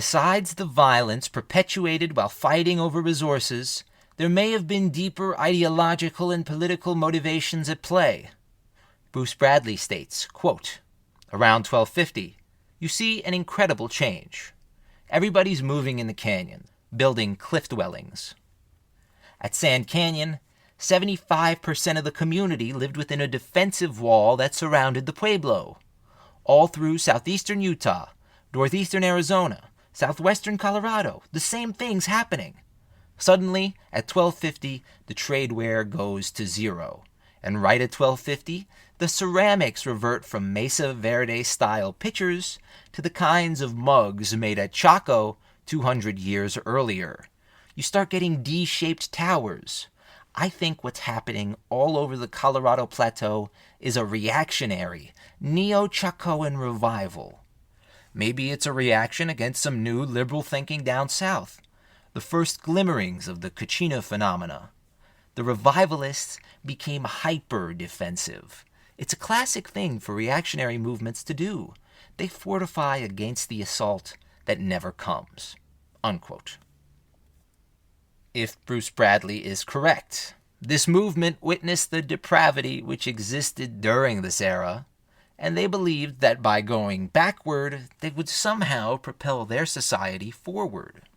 Besides the violence perpetuated while fighting over resources, there may have been deeper ideological and political motivations at play. Bruce Bradley states, quote, "Around 1250, you see an incredible change. Everybody's moving in the canyon, building cliff dwellings. At Sand Canyon, 75% of the community lived within a defensive wall that surrounded the Pueblo. All through southeastern Utah, northeastern Arizona, southwestern Colorado, the same thing's happening. Suddenly, at 1250, the tradeware goes to zero. And right at 1250, the ceramics revert from Mesa Verde-style pitchers to the kinds of mugs made at Chaco 200 years earlier. You start getting D-shaped towers. I think what's happening all over the Colorado Plateau is a reactionary, neo-Chacoan revival. Maybe it's a reaction against some new liberal thinking down south, the first glimmerings of the Katsina phenomena. The revivalists became hyper-defensive. It's a classic thing for reactionary movements to do. They fortify against the assault that never comes." Unquote. If Bruce Bradley is correct, this movement witnessed the depravity which existed during this era, and they believed that by going backward, they would somehow propel their society forward.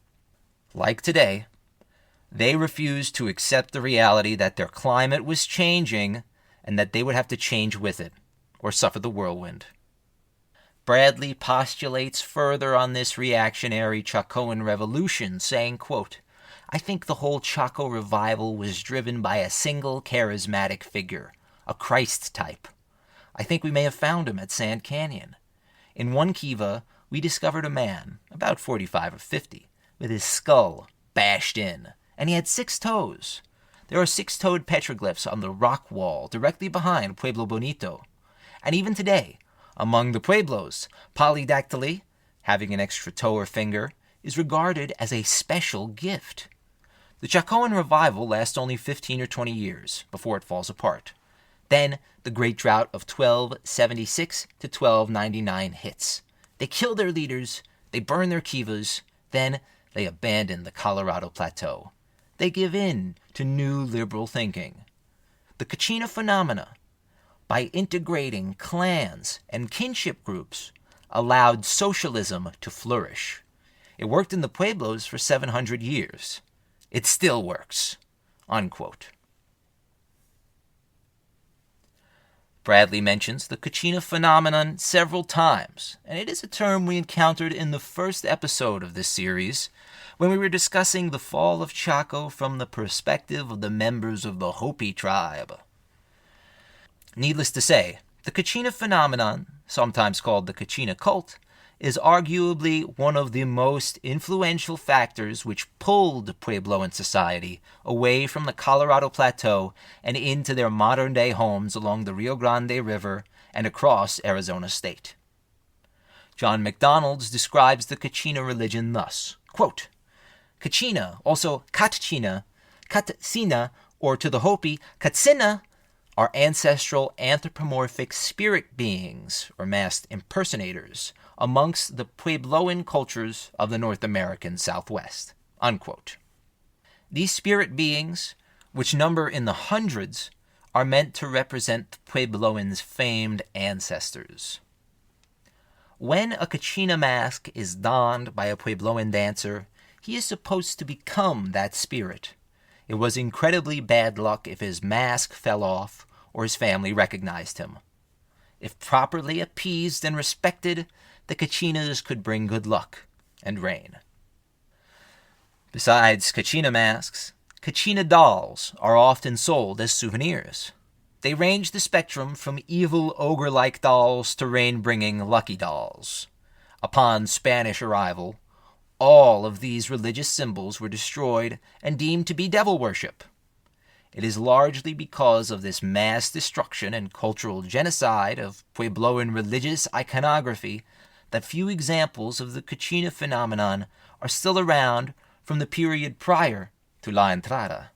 Like today, they refused to accept the reality that their climate was changing and that they would have to change with it, or suffer the whirlwind. Bradley postulates further on this reactionary Chacoan revolution, saying, quote, "I think the whole Chaco revival was driven by a single charismatic figure, a Christ type. I think we may have found him at Sand Canyon. In one kiva, we discovered a man, about 45 or 50, with his skull bashed in, and he had 6 toes. There are 6-toed petroglyphs on the rock wall directly behind Pueblo Bonito. And even today, among the Pueblos, polydactyly, having an extra toe or finger, is regarded as a special gift. The Chacoan revival lasts only 15 or 20 years before it falls apart. Then the Great Drought of 1276 to 1299 hits. They kill their leaders, they burn their kivas, then they abandon the Colorado Plateau. They give in to new liberal thinking. The Katsina phenomena, by integrating clans and kinship groups, allowed socialism to flourish. It worked in the Pueblos for 700 years. It still works." Unquote. Bradley mentions the Katsina phenomenon several times, and it is a term we encountered in the first episode of this series, when we were discussing the fall of Chaco from the perspective of the members of the Hopi tribe. Needless to say, the Katsina phenomenon, sometimes called the Katsina cult, is arguably one of the most influential factors which pulled Puebloan society away from the Colorado Plateau and into their modern-day homes along the Rio Grande River and across Arizona state. John MacDonald describes the Katsina religion thus, quote, "Katsina, also Katsina, Katsina, or to the Hopi, Katsina, are ancestral anthropomorphic spirit beings, or masked impersonators, amongst the Puebloan cultures of the North American Southwest." Unquote. These spirit beings, which number in the hundreds, are meant to represent the Puebloans' famed ancestors. When a Katsina mask is donned by a Puebloan dancer, he is supposed to become that spirit. It was incredibly bad luck if his mask fell off or his family recognized him. If properly appeased and respected, the Katsinas could bring good luck and rain. Besides Katsina masks, Katsina dolls are often sold as souvenirs. They range the spectrum from evil ogre-like dolls to rain-bringing lucky dolls. Upon Spanish arrival, all of these religious symbols were destroyed and deemed to be devil worship. It is largely because of this mass destruction and cultural genocide of Puebloan religious iconography that few examples of the Katsina phenomenon are still around from the period prior to La Entrada.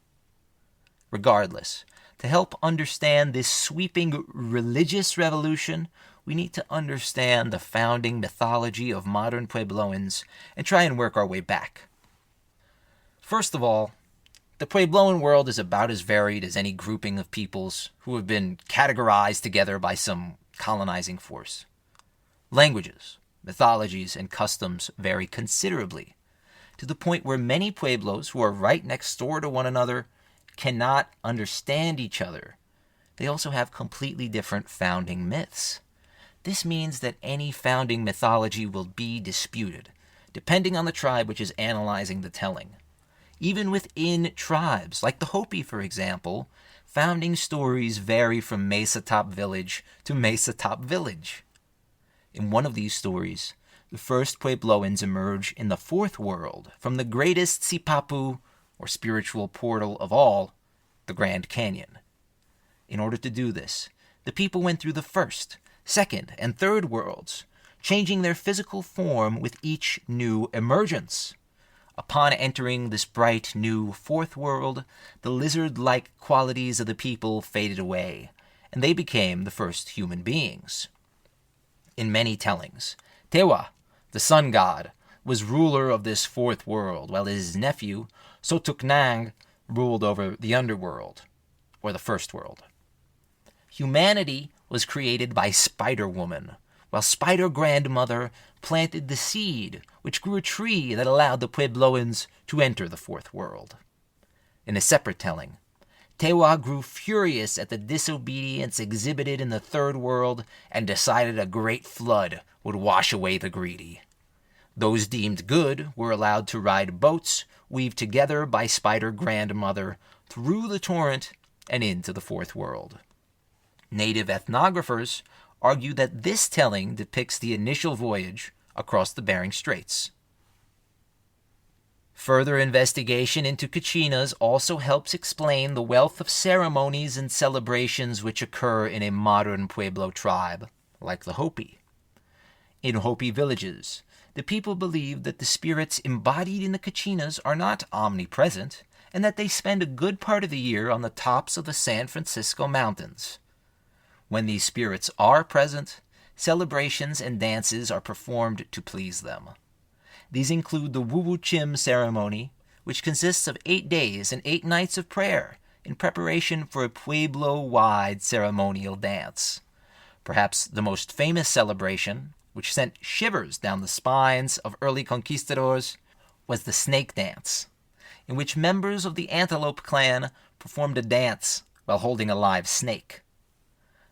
Regardless, to help understand this sweeping religious revolution, we need to understand the founding mythology of modern Puebloans and try and work our way back. First of all, the Puebloan world is about as varied as any grouping of peoples who have been categorized together by some colonizing force. Languages, mythologies, and customs vary considerably, to the point where many Pueblos who are right next door to one another cannot understand each other. They also have completely different founding myths. This means that any founding mythology will be disputed, depending on the tribe which is analyzing the telling. Even within tribes, like the Hopi, for example, founding stories vary from Mesa Top Village to Mesa Top Village. In one of these stories, the first Puebloans emerge in the fourth world from the greatest sipapu, or spiritual portal of all, the Grand Canyon. In order to do this, the people went through the first, second, and third worlds, changing their physical form with each new emergence. Upon entering this bright new fourth world, the lizard-like qualities of the people faded away, and they became the first human beings. In many tellings, Tewa, the sun god, was ruler of this fourth world, while his nephew, Sotuknang, ruled over the underworld, or the first world. Humanity was created by Spider-Woman, while Spider-Grandmother planted the seed, which grew a tree that allowed the Puebloans to enter the fourth world. In a separate telling, Tewa grew furious at the disobedience exhibited in the third world and decided a great flood would wash away the greedy. Those deemed good were allowed to ride boats weaved together by Spider-Grandmother through the torrent and into the fourth world. Native ethnographers argue that this telling depicts the initial voyage across the Bering Straits. Further investigation into Katsinas also helps explain the wealth of ceremonies and celebrations which occur in a modern Pueblo tribe, like the Hopi. In Hopi villages, the people believe that the spirits embodied in the Katsinas are not omnipresent, and that they spend a good part of the year on the tops of the San Francisco Mountains. When these spirits are present, celebrations and dances are performed to please them. These include the Wuwuchim ceremony, which consists of 8 days and 8 nights of prayer in preparation for a Pueblo-wide ceremonial dance. Perhaps the most famous celebration, which sent shivers down the spines of early conquistadors, was the snake dance, in which members of the Antelope clan performed a dance while holding a live snake.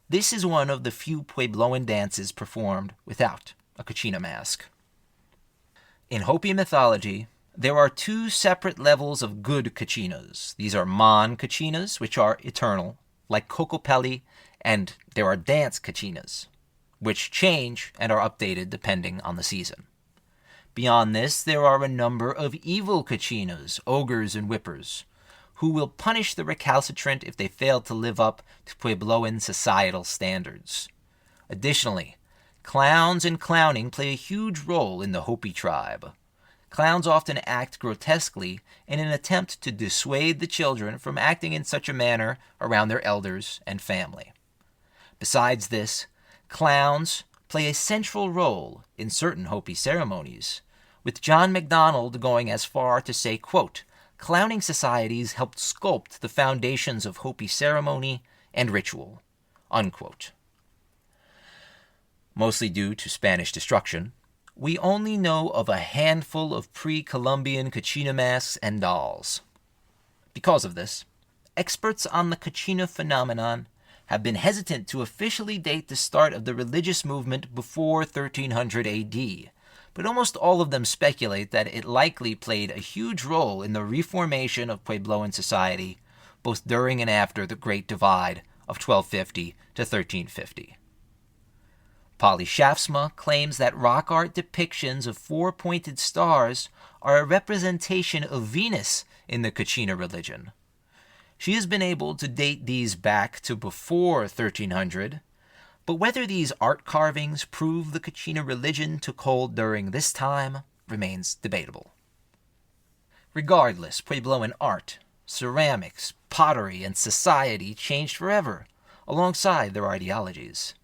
This is one of the few Puebloan dances performed without a Katsina mask. In Hopi mythology, there are 2 separate levels of good Katsinas. These are Mon Katsinas, which are eternal, like Kokopelli, and there are dance Katsinas, which change and are updated depending on the season. Beyond this, there are a number of evil Katsinas, ogres and whippers, who will punish the recalcitrant if they fail to live up to Puebloan societal standards. Additionally, clowns and clowning play a huge role in the Hopi tribe. Clowns often act grotesquely in an attempt to dissuade the children from acting in such a manner around their elders and family. Besides this, clowns play a central role in certain Hopi ceremonies, with John MacDonald going as far to say, quote, "Clowning societies helped sculpt the foundations of Hopi ceremony and ritual," unquote. Mostly due to Spanish destruction, we only know of a handful of pre-Columbian Katsina masks and dolls. Because of this, experts on the Katsina phenomenon have been hesitant to officially date the start of the religious movement before 1300 AD, but almost all of them speculate that it likely played a huge role in the reformation of Puebloan society, both during and after the Great Divide of 1250 to 1350. Polly Shaftsma claims that rock art depictions of 4-pointed stars are a representation of Venus in the Katsina religion. She has been able to date these back to before 1300, but whether these art carvings prove the Katsina religion took hold during this time remains debatable. Regardless, Puebloan art, ceramics, pottery, and society changed forever, alongside their ideologies.